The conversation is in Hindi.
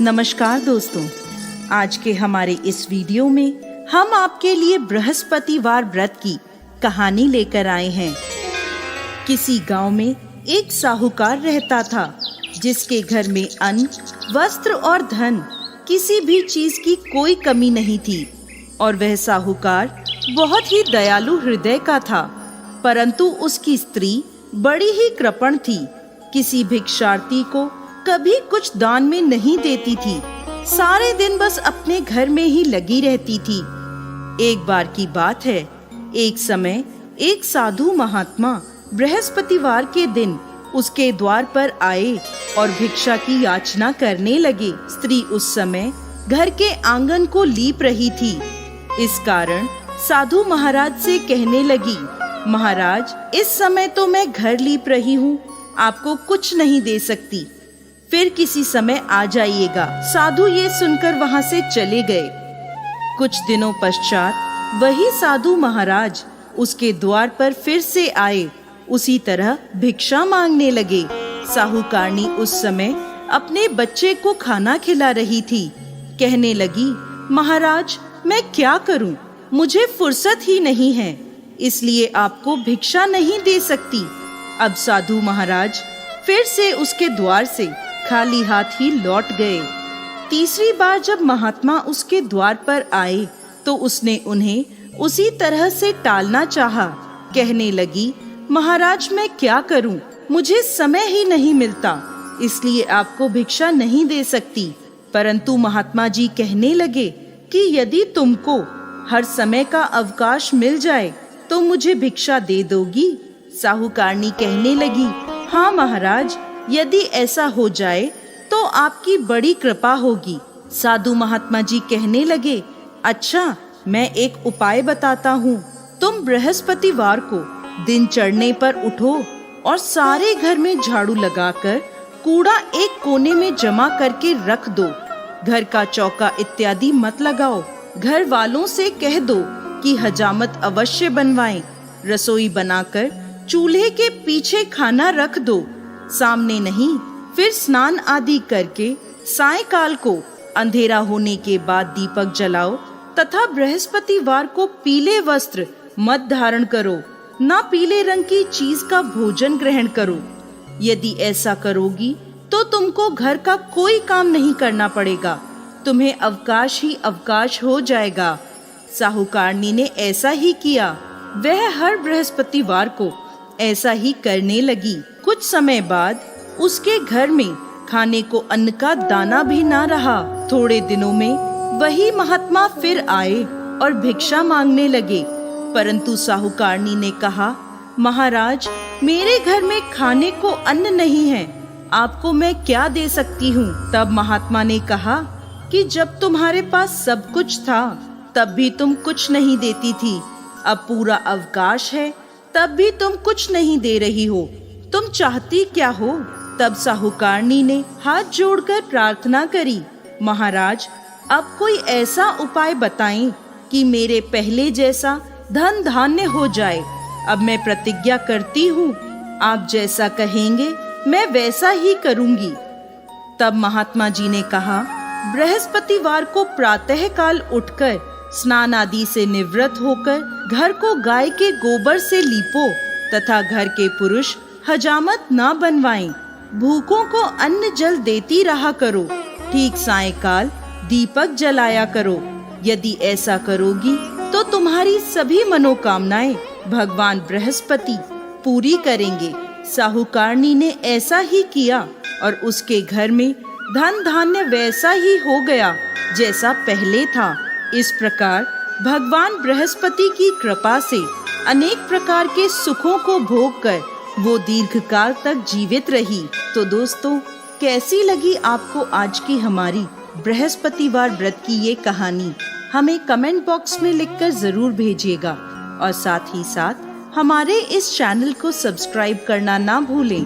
नमस्कार दोस्तों, आज के हमारे इस वीडियो में हम आपके लिए बृहस्पतिवार व्रत की कहानी लेकर आए हैं। किसी गांव में एक साहूकार रहता था जिसके घर में अन्न, वस्त्र और धन किसी भी चीज की कोई कमी नहीं थी और वह साहूकार बहुत ही दयालु हृदय का था। परंतु उसकी स्त्री बड़ी ही कृपण थी, किसी भिक्षार्थी को कभी कुछ दान में नहीं देती थी, सारे दिन बस अपने घर में ही लगी रहती थी। एक बार की बात है, एक समय एक साधु महात्मा बृहस्पतिवार के दिन उसके द्वार पर आए और भिक्षा की याचना करने लगे। स्त्री उस समय घर के आंगन को लीप रही थी। इस कारण साधु महाराज से कहने लगी, महाराज, इस समय तो मैं घर लीप रही हूँ, आपको कुछ नहीं दे सकती, फिर किसी समय आ जाइएगा। साधु ये सुनकर वहां से चले गए। कुछ दिनों पश्चात वही साधु महाराज उसके द्वार पर फिर से आए, उसी तरह भिक्षा मांगने लगे। साहूकारनी उस समय अपने बच्चे को खाना खिला रही थी। कहने लगी, महाराज, मैं क्या करूं, मुझे फुर्सत ही नहीं है, इसलिए आपको भिक्षा नहीं दे सकती। अब साधु महाराज फिर से उसके द्वार से खाली हाथ ही लौट गए। तीसरी बार जब महात्मा उसके द्वार पर आए तो उसने उन्हें उसी तरह से टालना चाहा। कहने लगी, महाराज, मैं क्या करूं, मुझे समय ही नहीं मिलता, इसलिए आपको भिक्षा नहीं दे सकती। परंतु महात्मा जी कहने लगे कि यदि तुमको हर समय का अवकाश मिल जाए तो मुझे भिक्षा दे दोगी। साहूकारनी कहने लगी, हाँ महाराज, यदि ऐसा हो जाए तो आपकी बड़ी कृपा होगी। साधु महात्मा जी कहने लगे, अच्छा, मैं एक उपाय बताता हूँ। तुम बृहस्पतिवार को दिन चढ़ने पर उठो और सारे घर में झाड़ू लगाकर कूड़ा एक कोने में जमा करके रख दो। घर का चौका इत्यादि मत लगाओ। घर वालों से कह दो कि हजामत अवश्य बनवाएं। रसोई बनाकर चूल्हे के पीछे खाना रख दो, सामने नहीं। फिर स्नान आदि करके सायंकाल को अंधेरा होने के बाद दीपक जलाओ तथा बृहस्पतिवार को पीले वस्त्र मत धारण करो, ना पीले रंग की चीज का भोजन ग्रहण करो। यदि ऐसा करोगी तो तुमको घर का कोई काम नहीं करना पड़ेगा, तुम्हें अवकाश ही अवकाश हो जाएगा। साहूकारनी ने ऐसा ही किया। वह हर बृहस्पतिवार को ऐसा ही करने लगी। कुछ समय बाद उसके घर में खाने को अन्न का दाना भी ना रहा। थोड़े दिनों में वही महात्मा फिर आए और भिक्षा मांगने लगे। परंतु साहूकारनी ने कहा, महाराज, मेरे घर में खाने को अन्न नहीं है, आपको मैं क्या दे सकती हूँ। तब महात्मा ने कहा कि जब तुम्हारे पास सब कुछ था तब भी तुम कुछ नहीं देती थी, अब पूरा अवकाश है तब भी तुम कुछ नहीं दे रही हो, तुम चाहती क्या हो। तब साहूकारनी ने हाथ जोड़कर प्रार्थना करी, महाराज, अब कोई ऐसा उपाय बताएं कि मेरे पहले जैसा धन धान्य हो जाए। अब मैं प्रतिज्ञा करती हूँ, आप जैसा कहेंगे मैं वैसा ही करूँगी। तब महात्मा जी ने कहा, बृहस्पतिवार को प्रातः काल उठकर स्नान आदि से निवृत्त होकर घर को गाय के गोबर से लीपो तथा घर के पुरुष हजामत ना बनवाएं। भूखों को अन्न जल देती रहा करो। ठीक सायंकाल दीपक जलाया करो। यदि ऐसा करोगी तो तुम्हारी सभी मनोकामनाएं भगवान बृहस्पति पूरी करेंगे। साहूकारनी ने ऐसा ही किया और उसके घर में धन धान्य वैसा ही हो गया जैसा पहले था। इस प्रकार भगवान बृहस्पति की कृपा से अनेक प्रकार के सुखों को भोग कर वो दीर्घकाल तक जीवित रही। तो दोस्तों, कैसी लगी आपको आज की हमारी बृहस्पतिवार व्रत की ये कहानी? हमें कमेंट बॉक्स में लिखकर जरूर भेजिएगा और साथ ही साथ हमारे इस चैनल को सब्सक्राइब करना ना भूलें।